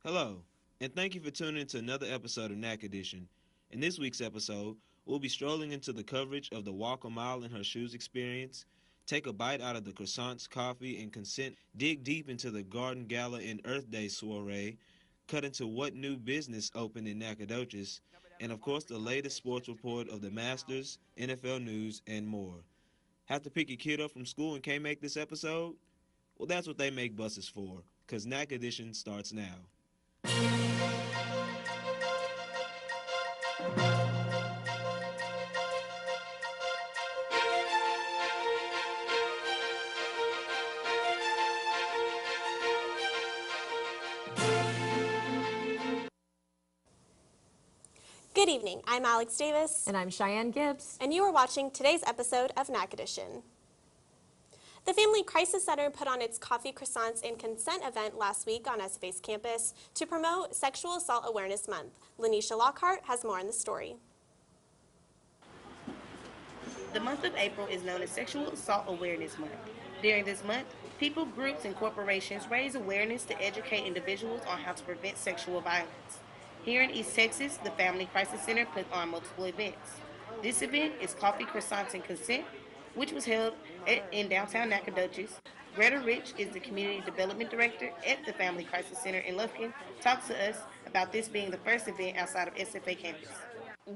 Hello, and thank you for tuning in to another episode of Nac Edition. In this week's episode, we'll be strolling into the coverage of the Walk a Mile in Her Shoes experience, take a bite out of the croissants, coffee, and consent, dig deep into the Garden Gala and Earth Day soiree, cut into what new business opened in Nacogdoches, and of course the latest sports report of the Masters, NFL news, and more. Have to pick your kid up from school and can't make this episode? Well, that's what they make buses for, because Nac Edition starts now. Good evening, I'm Alex Davis. And I'm Cheyenne Gibbs. And you are watching today's episode of Nac Edition. The Family Crisis Center put on its Coffee, Croissants, and Consent event last week on SFA's campus to promote Sexual Assault Awareness Month. Lanisha Lockhart has more on the story. The month of April is known as Sexual Assault Awareness Month. During this month, people, groups, and corporations raise awareness to educate individuals on how to prevent sexual violence. Here in East Texas, the Family Crisis Center put on multiple events. This event is Coffee, Croissants, and Consent, which was held in downtown Nacogdoches. Greta Rich is the Community Development Director at the Family Crisis Center in Lufkin. Talks to us about this being the first event outside of SFA campus.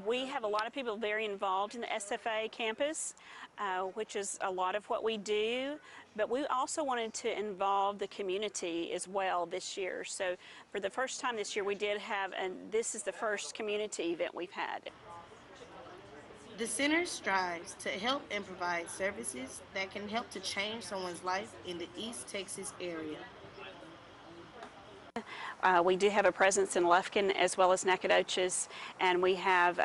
We have a lot of people very involved in the SFA campus, which is a lot of what we do, but we also wanted to involve the community as well this year. So for the first time this year we did have, and this is the first community event we've had. The center strives to help and provide services that can help to change someone's life in the East Texas area. We do have a presence in Lufkin as well as Nacogdoches, and we have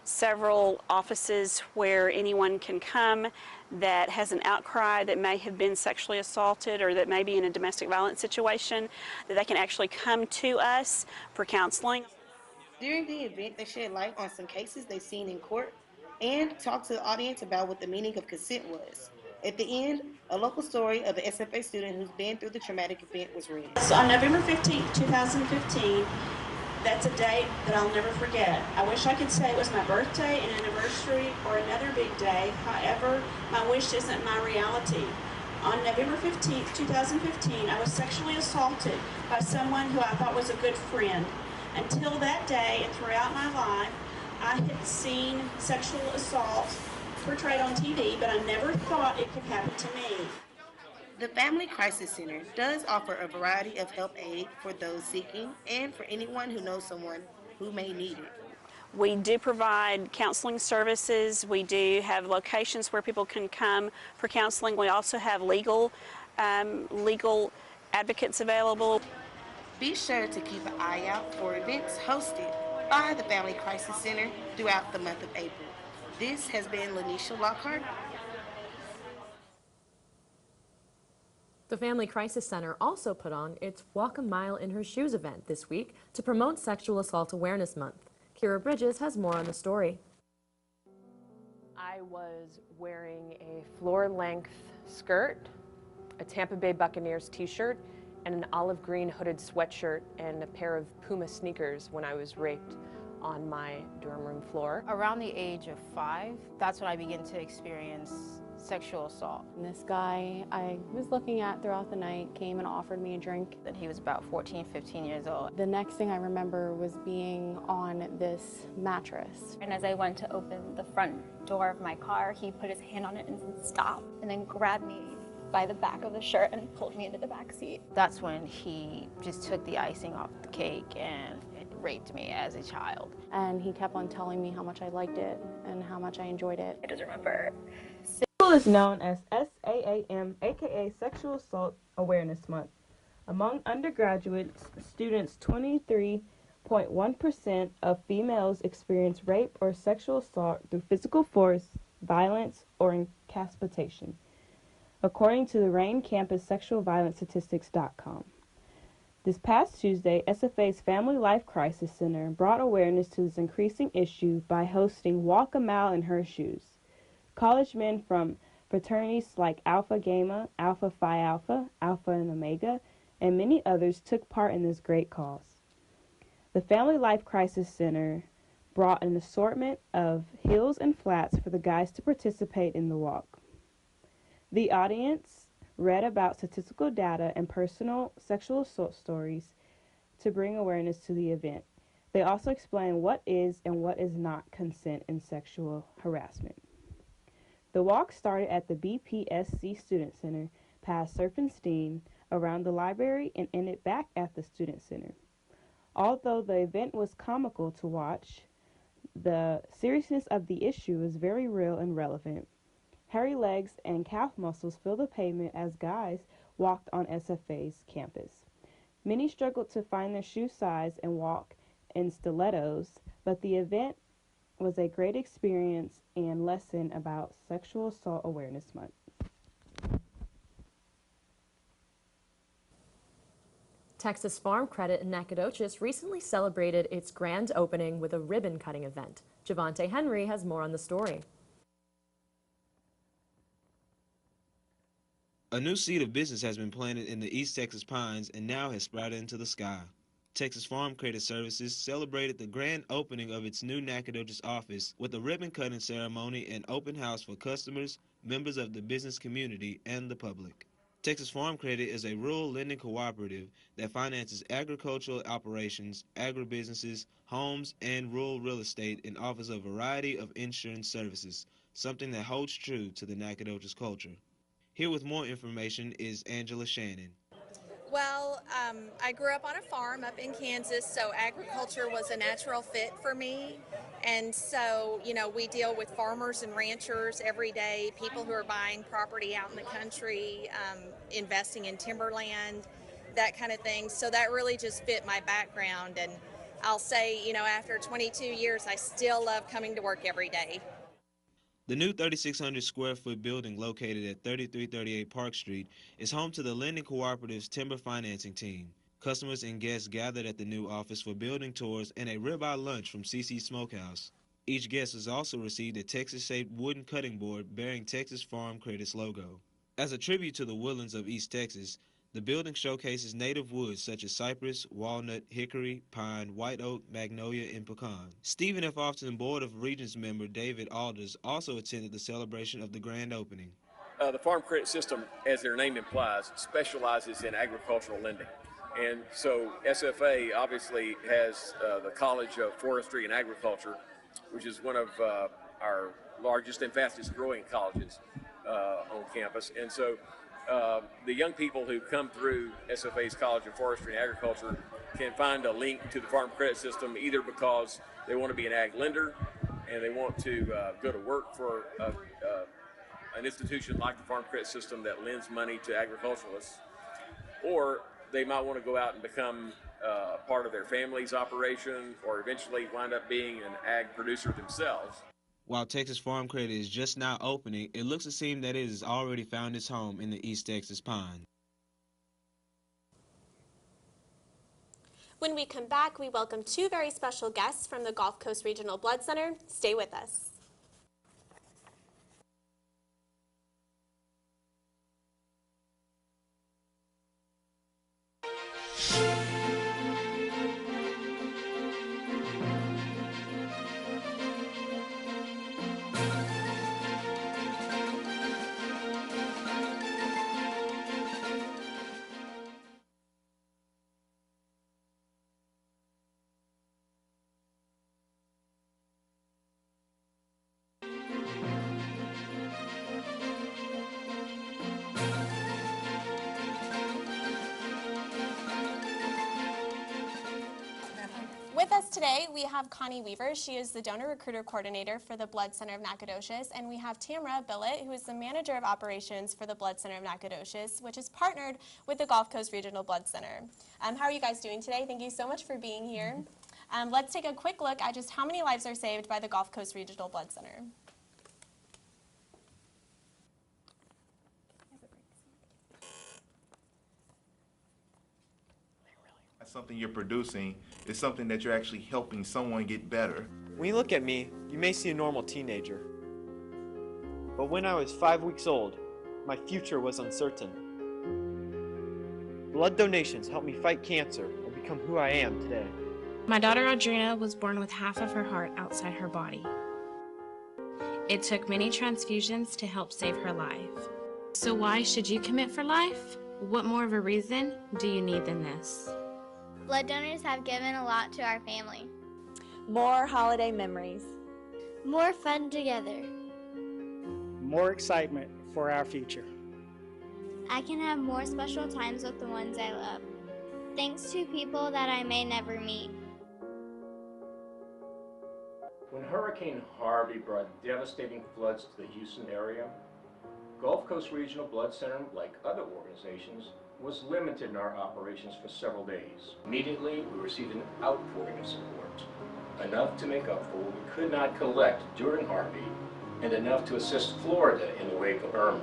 several offices where anyone can come that has an outcry that may have been sexually assaulted or that may be in a domestic violence situation, that they can actually come to us for counseling. During the event, they shed light on some cases they've seen in court and talked to the audience about what the meaning of consent was. At the end, a local story of an SFA student who's been through the traumatic event was read. So on November 15th, 2015, that's a date that I'll never forget. I wish I could say it was my birthday, an anniversary, or another big day. However, my wish isn't my reality. On November 15th, 2015, I was sexually assaulted by someone who I thought was a good friend. Until that day and throughout my life, I had seen sexual assault portrayed on TV, but I never thought it could happen to me. The Family Crisis Center does offer a variety of help aid for those seeking and for anyone who knows someone who may need it. We do provide counseling services. We do have locations where people can come for counseling. We also have legal advocates available. Be sure to keep an eye out for events hosted by the Family Crisis Center throughout the month of April. This has been Lanisha Lockhart. The Family Crisis Center also put on its Walk a Mile in Her Shoes event this week to promote Sexual Assault Awareness Month. Kira Bridges has more on the story. I was wearing a floor-length skirt, a Tampa Bay Buccaneers t-shirt, and an olive green hooded sweatshirt and a pair of Puma sneakers when I was raped on my dorm room floor. Around the age of 5, that's when I began to experience sexual assault. And this guy I was looking at throughout the night came and offered me a drink. And he was about 14, 15 years old. The next thing I remember was being on this mattress. And as I went to open the front door of my car, he put his hand on it and said, "Stop," and then grabbed me by the back of the shirt and pulled me into the back seat. That's when he just took the icing off the cake and raped me as a child. And he kept on telling me how much I liked it and how much I enjoyed it. I just remember. April is known as SAAM, aka Sexual Assault Awareness Month. Among undergraduate students, 23.1% of females experience rape or sexual assault through physical force, violence, or incapacitation, according to the Rain Campus SexualViolenceStatistics.com. This past Tuesday, SFA's Family Life Crisis Center brought awareness to this increasing issue by hosting Walk a Mile in Her Shoes. College men from fraternities like Alpha Gamma, Alpha Phi Alpha, Alpha and Omega, and many others took part in this great cause. The Family Life Crisis Center brought an assortment of hills and flats for the guys to participate in the walk. The audience read about statistical data and personal sexual assault stories to bring awareness to the event. They also explain what is and what is not consent in sexual harassment. The walk started at the BPSC Student Center, past Serpentine, around the library, and ended back at the Student Center. Although the event was comical to watch, the seriousness of the issue is very real and relevant. Hairy legs and calf muscles fill the pavement as guys walked on SFA's campus. Many struggled to find their shoe size and walk in stilettos, but the event was a great experience and lesson about Sexual Assault Awareness Month. Texas Farm Credit in Nacogdoches recently celebrated its grand opening with a ribbon-cutting event. Javante Henry has more on the story. A new seed of business has been planted in the East Texas pines and now has sprouted into the sky. Texas Farm Credit Services celebrated the grand opening of its new Nacogdoches office with a ribbon-cutting ceremony and open house for customers, members of the business community, and the public. Texas Farm Credit is a rural lending cooperative that finances agricultural operations, agribusinesses, homes, and rural real estate and offers a variety of insurance services, something that holds true to the Nacogdoches culture. Here with more information is Angela Shannon. Well, I grew up on a farm up in Kansas, so agriculture was a natural fit for me. And so, we deal with farmers and ranchers every day, people who are buying property out in the country, investing in timberland, that kind of thing. So that really just fit my background. And I'll say, after 22 years, I still love coming to work every day. The new 3,600 square foot building located at 3338 Park Street is home to the lending cooperative's timber financing team. Customers and guests gathered at the new office for building tours and a ribeye lunch from CC's Smokehouse. Each guest has also received a Texas-shaped wooden cutting board bearing Texas Farm Credit's logo. As a tribute to the woodlands of East Texas, the building showcases native woods such as cypress, walnut, hickory, pine, white oak, magnolia, and pecan. Stephen F. Austin Board of Regents member David Alders also attended the celebration of the grand opening. The Farm Credit System, as their name implies, specializes in agricultural lending. And so SFA obviously has the College of Forestry and Agriculture, which is one of our largest and fastest growing colleges on campus. And so the young people who come through SFA's College of Forestry and Agriculture can find a link to the Farm Credit System either because they want to be an ag lender and they want to go to work for an institution like the Farm Credit System that lends money to agriculturalists, or they might want to go out and become part of their family's operation or eventually wind up being an ag producer themselves. While Texas Farm Credit is just now opening, it looks to seem that it has already found its home in the East Texas pine. When we come back, we welcome two very special guests from the Gulf Coast Regional Blood Center. Stay with us. With us today, we have Connie Weaver. She is the Donor Recruiter Coordinator for the Blood Center of Nacogdoches, and we have Tamra Billett, who is the Manager of Operations for the Blood Center of Nacogdoches, which is partnered with the Gulf Coast Regional Blood Center. How are you guys doing today? Thank you so much for being here. Let's take a quick look at just how many lives are saved by the Gulf Coast Regional Blood Center. Something you're producing is something that you're actually helping someone get better. When you look at me, you may see a normal teenager. But when I was 5 weeks old, my future was uncertain. Blood donations help me fight cancer and become who I am today. My daughter Audrina was born with half of her heart outside her body. It took many transfusions to help save her life. So why should you commit for life? What more of a reason do you need than this? Blood donors have given a lot to our family. More holiday memories. More fun together. More excitement for our future. I can have more special times with the ones I love. Thanks to people that I may never meet. When Hurricane Harvey brought devastating floods to the Houston area, Gulf Coast Regional Blood Center, like other organizations, was limited in our operations for several days. Immediately, we received an outpouring of support, enough to make up for what we could not collect during Harvey, and enough to assist Florida in the wake of Irma.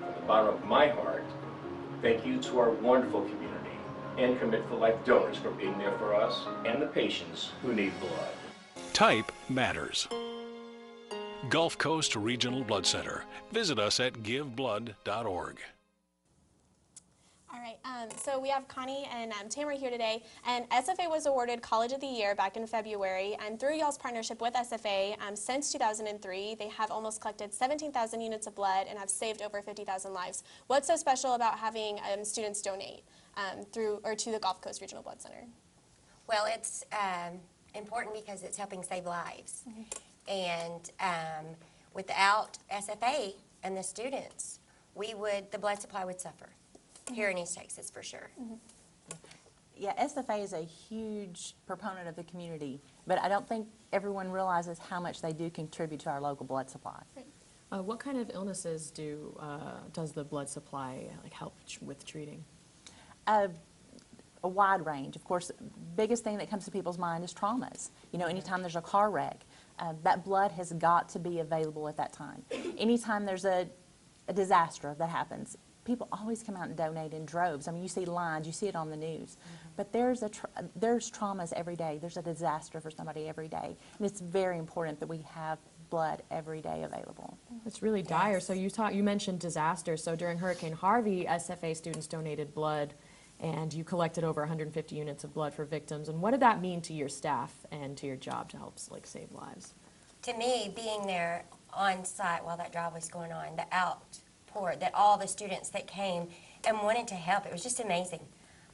From the bottom of my heart, thank you to our wonderful community and Commit for Life donors for being there for us and the patients who need blood. Type matters. Gulf Coast Regional Blood Center. Visit us at giveblood.org. All right, so we have Connie and Tamara here today, and SFA was awarded College of the Year back in February, and through y'all's partnership with SFA, since 2003, they have almost collected 17,000 units of blood and have saved over 50,000 lives. What's so special about having students donate to the Gulf Coast Regional Blood Center? Well, it's important because it's helping save lives. And without SFA and the students, the blood supply would suffer here in East Texas for sure. Yeah, SFA is a huge proponent of the community, but I don't think everyone realizes how much they do contribute to our local blood supply. What kind of illnesses does the blood supply help with treating? A wide range. Of course, biggest thing that comes to people's mind is traumas. You know, anytime there's a car wreck, that blood has got to be available at that time. Anytime there's a disaster that happens, people always come out and donate in droves. I mean, you see lines, you see it on the news. But there's traumas every day. There's a disaster for somebody every day. And it's very important that we have blood every day available. It's really dire. So you mentioned disaster. So during Hurricane Harvey, SFA students donated blood, and you collected over 150 units of blood for victims. And what did that mean to your staff and to your job to help save lives? To me, being there on site while that job was going on, the outpour, that all the students that came and wanted to help, it was just amazing.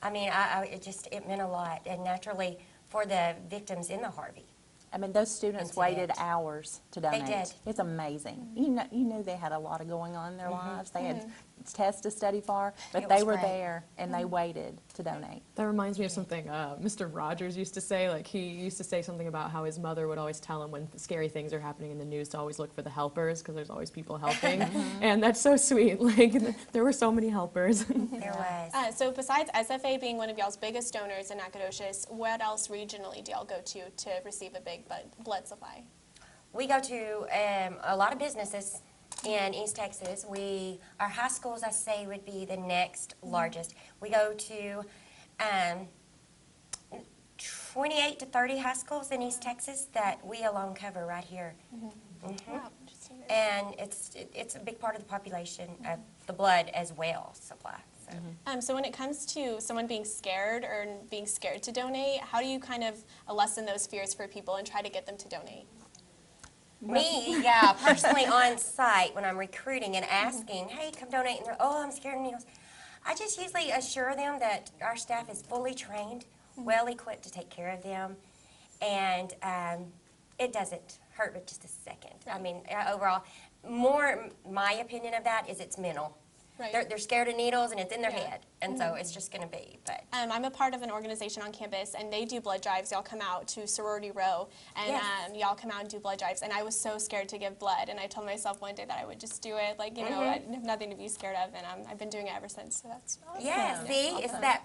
I mean, it meant a lot, and naturally for the victims in the Harvey. I mean, those students waited hours to donate. They did. It's amazing. You know they had a lot going on in their lives. They had tests to study for, but they were there and they waited to donate. That reminds me of something Mr. Rogers used to say. Like, he used to say something about how his mother would always tell him when scary things are happening in the news to always look for the helpers, because there's always people helping. And that's so sweet. Like, there were so many helpers. There was. So besides SFA being one of y'all's biggest donors in Nacogdoches, what else regionally do y'all go to receive a big blood supply? We go to a lot of businesses in East Texas. Our high schools, I say, would be the next largest. We go to 28 to 30 high schools in East Texas that we alone cover right here. Wow. And it's a big part of the population of the blood as well supply. So when it comes to someone being scared or being scared to donate, how do you kind of lessen those fears for people and try to get them to donate? Me, yeah, personally on site when I'm recruiting and asking, hey, come donate, and they're, oh, I'm scared of needles. I just usually assure them that our staff is fully trained, well equipped to take care of them, and it doesn't hurt with just a second. I mean, overall, my opinion of that is it's mental. Right. They're scared of needles, and it's in their head, and so it's just going to be. But I'm a part of an organization on campus, and they do blood drives. Y'all come out to Sorority Row, and y'all come out and do blood drives. And I was so scared to give blood, and I told myself one day that I would just do it. Like, you know, I have nothing to be scared of, and I've been doing it ever since. So that's awesome. Yeah, see, it's that.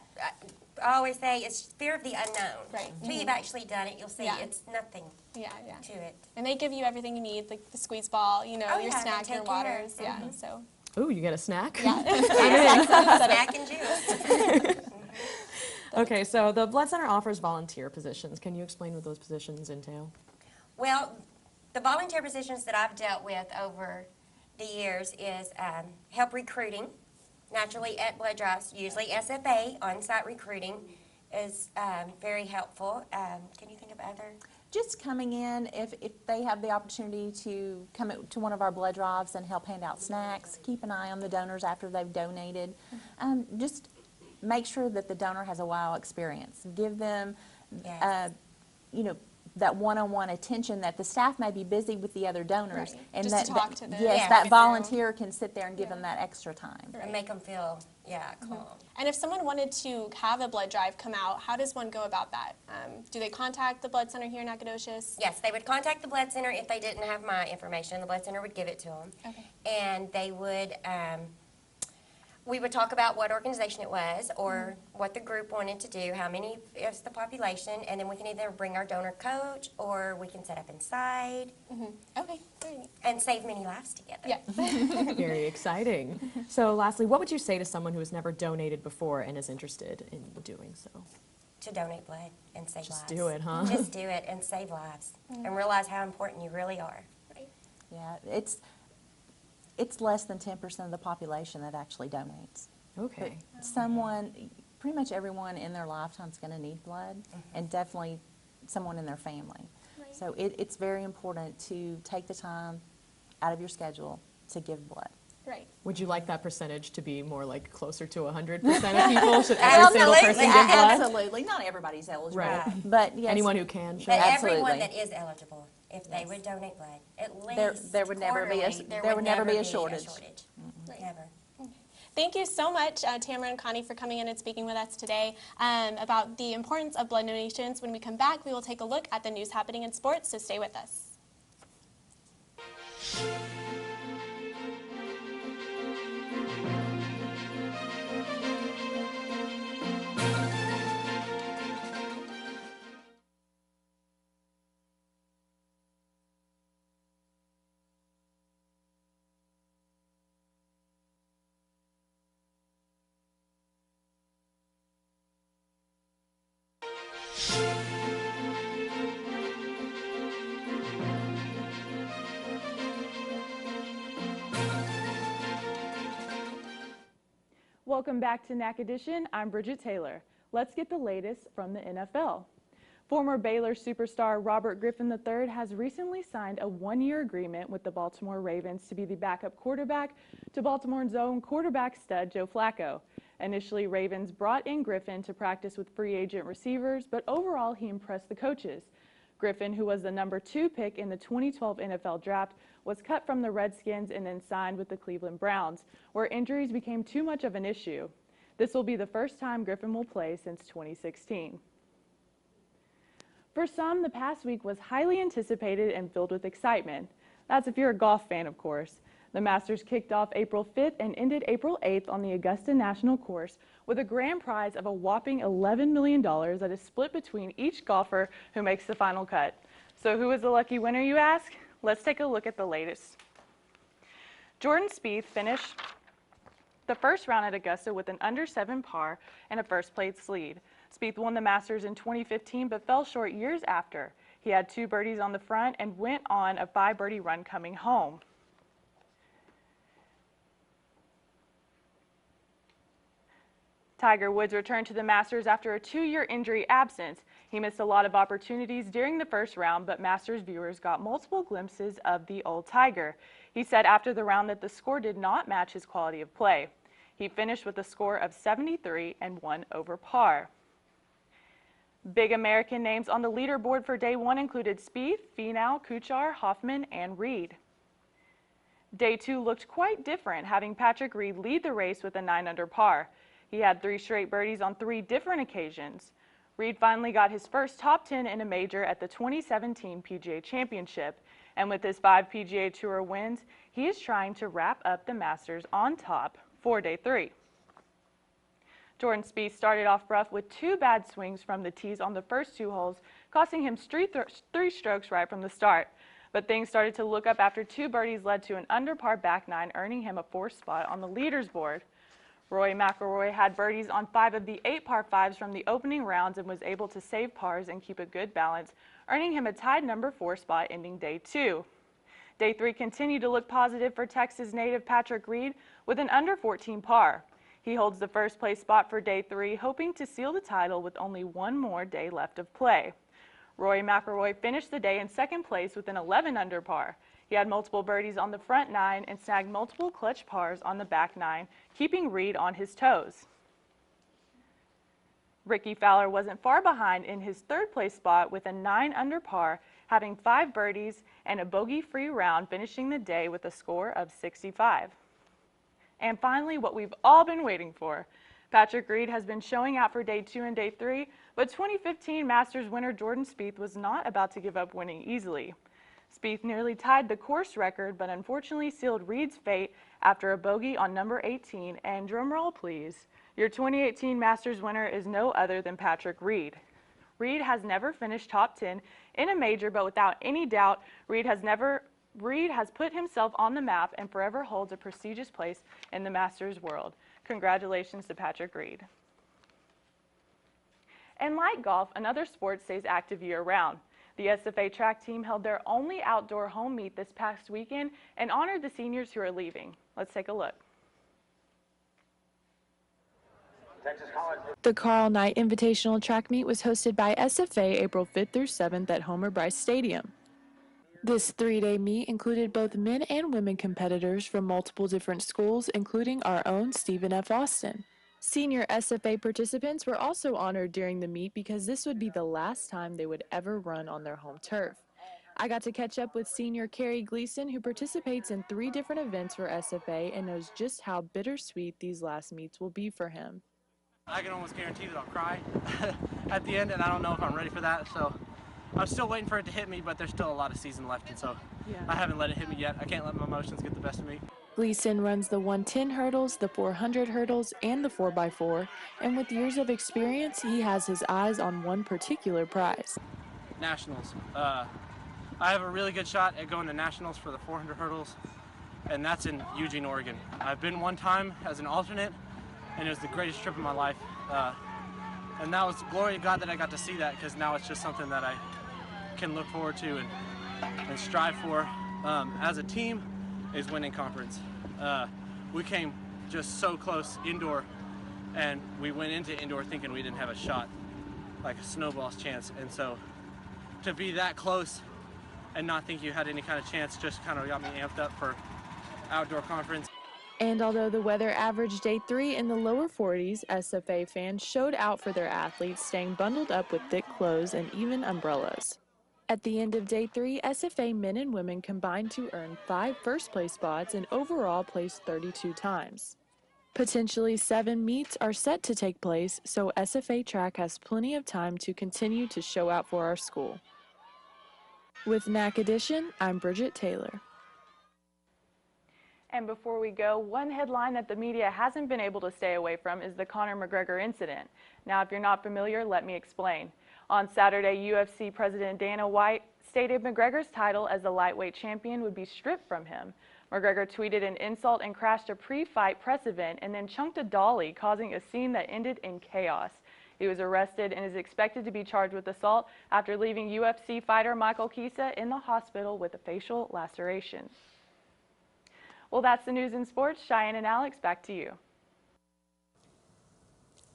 I always say it's fear of the unknown. Right. Until you've actually done it, you'll see it's nothing. To it. And they give you everything you need, like the squeeze ball, you know, your snack, your waters. So. Ooh, you get a snack? Yeah. Snack and juice. Okay, so the Blood Center offers volunteer positions. Can you explain what those positions entail? Well, the volunteer positions that I've dealt with over the years is help recruiting, naturally at blood drives. Usually SFA, on-site recruiting, is very helpful. Can you think of other? Just coming in, if they have the opportunity to come to one of our blood drives and help hand out snacks, keep an eye on the donors after they've donated. Just make sure that the donor has a wow experience. Give them, you know, that one-on-one attention that the staff may be busy with the other donors. Right. And Just that, to talk to them. Yes, that volunteer can sit there and give them that extra time. And make them feel, calm. And if someone wanted to have a blood drive come out, how does one go about that? Do they contact the blood center here in Nacogdoches? Yes, they would contact the blood center if they didn't have my information. The blood center would give it to them. Okay. And they would, we would talk about what organization it was or what the group wanted to do, how many is the population, and then we can either bring our donor coach or we can set up inside. Okay, great. And save many lives together. Yeah. Very exciting. So lastly, what would you say to someone who has never donated before and is interested in doing so? To donate blood and save lives. Just do it, huh? Just do it and save lives and realize how important you really are. Yeah, it's less than 10% of the population that actually donates. Okay. But someone, pretty much everyone in their lifetime is going to need blood, and definitely someone in their family. Right. So it's very important to take the time out of your schedule to give blood. Right. Would you like that percentage to be more like closer to 100% of people? Should every single person give blood? Absolutely. Not everybody's eligible. Right. But yes. Anyone who can should. But Absolutely. everyone that is eligible, if they would donate blood, at least there would never be a shortage. Never. Thank you so much, Tamara and Connie, for coming in and speaking with us today about the importance of blood donations. When we come back, we will take a look at the news happening in sports, so stay with us. Welcome back to Nac Edition. I'm Bridget Taylor. Let's get the latest from the NFL. Former Baylor superstar Robert Griffin III has recently signed a one-year agreement with the Baltimore Ravens to be the backup quarterback to Baltimore's own quarterback stud Joe Flacco. Initially, Ravens brought in Griffin to practice with free agent receivers, but overall he impressed the coaches. Griffin, who was the number 2 pick in the 2012 NFL Draft, was cut from the Redskins and then signed with the Cleveland Browns, where injuries became too much of an issue. This will be the first time Griffin will play since 2016. For some, the past week was highly anticipated and filled with excitement. That's if you're a golf fan, of course. The Masters kicked off April 5th and ended April 8th on the Augusta National Course with a grand prize of a whopping $11 million that is split between each golfer who makes the final cut. So who is the lucky winner, you ask? Let's take a look at the latest. Jordan Spieth finished the first round at Augusta with an under 7 par and a first-place lead. Spieth won the Masters in 2015 but fell short years after. He had 2 birdies on the front and went on a 5-birdie run coming home. Tiger Woods returned to the Masters after a 2-year injury absence. He missed a lot of opportunities during the first round, but Masters viewers got multiple glimpses of the old Tiger. He said after the round that the score did not match his quality of play. He finished with a score of 73 and 1 over par. Big American names on the leaderboard for day 1 included Spieth, Finau, Kuchar, Hoffman, and Reed. Day 2 looked quite different, having Patrick Reed lead the race with a 9 under par. He had 3 straight birdies on 3 different occasions. Reed finally got his first top 10 in a major at the 2017 PGA Championship, and with his 5 PGA Tour wins, he is trying to wrap up the Masters on top for day 3. Jordan Spieth started off rough with 2 bad swings from the tees on the first 2 holes, costing him 3 strokes right from the start. But things started to look up after 2 birdies led to an under par back 9, earning him a 4th spot on the leaders board. Rory McIlroy had birdies on 5 of the 8 par 5s from the opening rounds and was able to save pars and keep a good balance, earning him a tied number 4 spot ending day 2. Day 3 continued to look positive for Texas native Patrick Reed with an under 14 par. He holds the first place spot for day 3, hoping to seal the title with only one more day left of play. Rory McIlroy finished the day in second place with an 11 under par. He had multiple birdies on the front 9 and snagged multiple clutch pars on the back 9, keeping Reed on his toes. Ricky Fowler wasn't far behind in his third place spot with a 9 under par, having 5 birdies and a bogey-free round, finishing the day with a score of 65. And finally, what we've all been waiting for. Patrick Reed has been showing out for day 2 and day 3, but 2015 Masters winner Jordan Spieth was not about to give up winning easily. Spieth nearly tied the course record, but unfortunately sealed Reed's fate after a bogey on number 18, and drumroll please, your 2018 Masters winner is no other than Patrick Reed. Reed has never finished top 10 in a major, but without any doubt, Reed has put himself on the map and forever holds a prestigious place in the Masters world. Congratulations to Patrick Reed. And like golf, another sport stays active year-round. The SFA track team held their only outdoor home meet this past weekend and honored the seniors who are leaving. Let's take a look. The Carl Knight Invitational Track Meet was hosted by SFA April 5th through 7th at Homer Bryce Stadium. This 3-day meet included both men and women competitors from multiple different schools, including our own Stephen F. Austin. Senior SFA participants were also honored during the meet because this would be the last time they would ever run on their home turf. I got to catch up with senior Carrie Gleason, who participates in 3 different events for SFA and knows just how bittersweet these last meets will be for him. I can almost guarantee that I'll cry at the end, and I don't know if I'm ready for that, so I'm still waiting for it to hit me, but there's still a lot of season left, and so I haven't let it hit me yet. I can't let my emotions get the best of me. Gleason runs the 110 hurdles, the 400 hurdles, and the 4x4, and with years of experience, he has his eyes on one particular prize. Nationals. I have a really good shot at going to Nationals for the 400 hurdles, and that's in Eugene, Oregon. I've been one time as an alternate, and it was the greatest trip of my life. And that was glory to God that I got to see that, because now it's just something that I can look forward to and strive for as a team is winning conference. We came just so close indoor, and we went into indoor thinking we didn't have a shot, like a snowball's chance. And so to be that close and not think you had any kind of chance just kind of got me amped up for outdoor conference. And although the weather averaged day 3 in the lower 40s, SFA fans showed out for their athletes, staying bundled up with thick clothes and even umbrellas. At the end of day 3, SFA men and women combined to earn 5 first-place spots and overall placed 32 times. Potentially 7 meets are set to take place, so SFA track has plenty of time to continue to show out for our school. With Nac Edition, I'm Bridget Taylor. And before we go, one headline that the media hasn't been able to stay away from is the Conor McGregor incident. Now, if you're not familiar, let me explain. On Saturday, UFC President Dana White stated McGregor's title as the lightweight champion would be stripped from him. McGregor tweeted an insult and crashed a pre-fight press event and then chunked a dolly, causing a scene that ended in chaos. He was arrested and is expected to be charged with assault after leaving UFC fighter Michael Chiesa in the hospital with a facial laceration. Well, that's the news in sports. Cheyenne and Alex, back to you.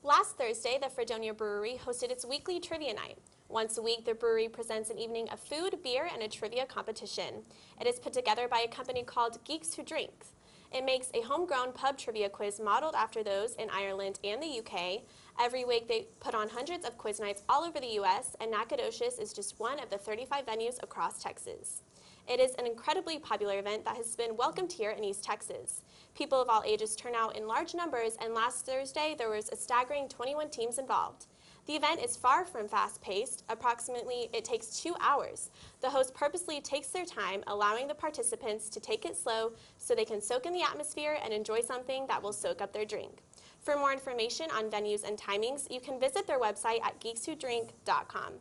Last Thursday, the Fredonia Brewery hosted its weekly trivia night. Once a week, the brewery presents an evening of food, beer, and a trivia competition. It is put together by a company called Geeks Who Drink. It makes a homegrown pub trivia quiz modeled after those in Ireland and the UK. Every week, they put on hundreds of quiz nights all over the U.S., and Nac Edition is just one of the 35 venues across Texas. It is an incredibly popular event that has been welcomed here in East Texas. People of all ages turn out in large numbers, and last Thursday there was a staggering 21 teams involved. The event is far from fast-paced. Approximately, it takes 2 hours. The host purposely takes their time, allowing the participants to take it slow so they can soak in the atmosphere and enjoy something that will soak up their drink. For more information on venues and timings, you can visit their website at geekswhodrink.com.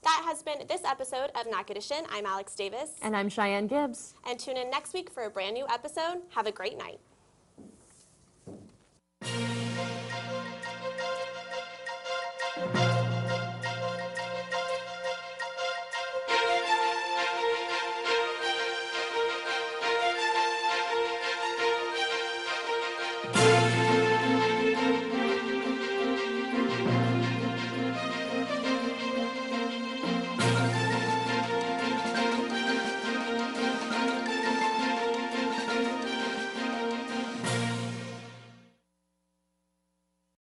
That has been this episode of Nac Edition. I'm Alex Davis. And I'm Cheyenne Gibbs. And tune in next week for a brand new episode. Have a great night.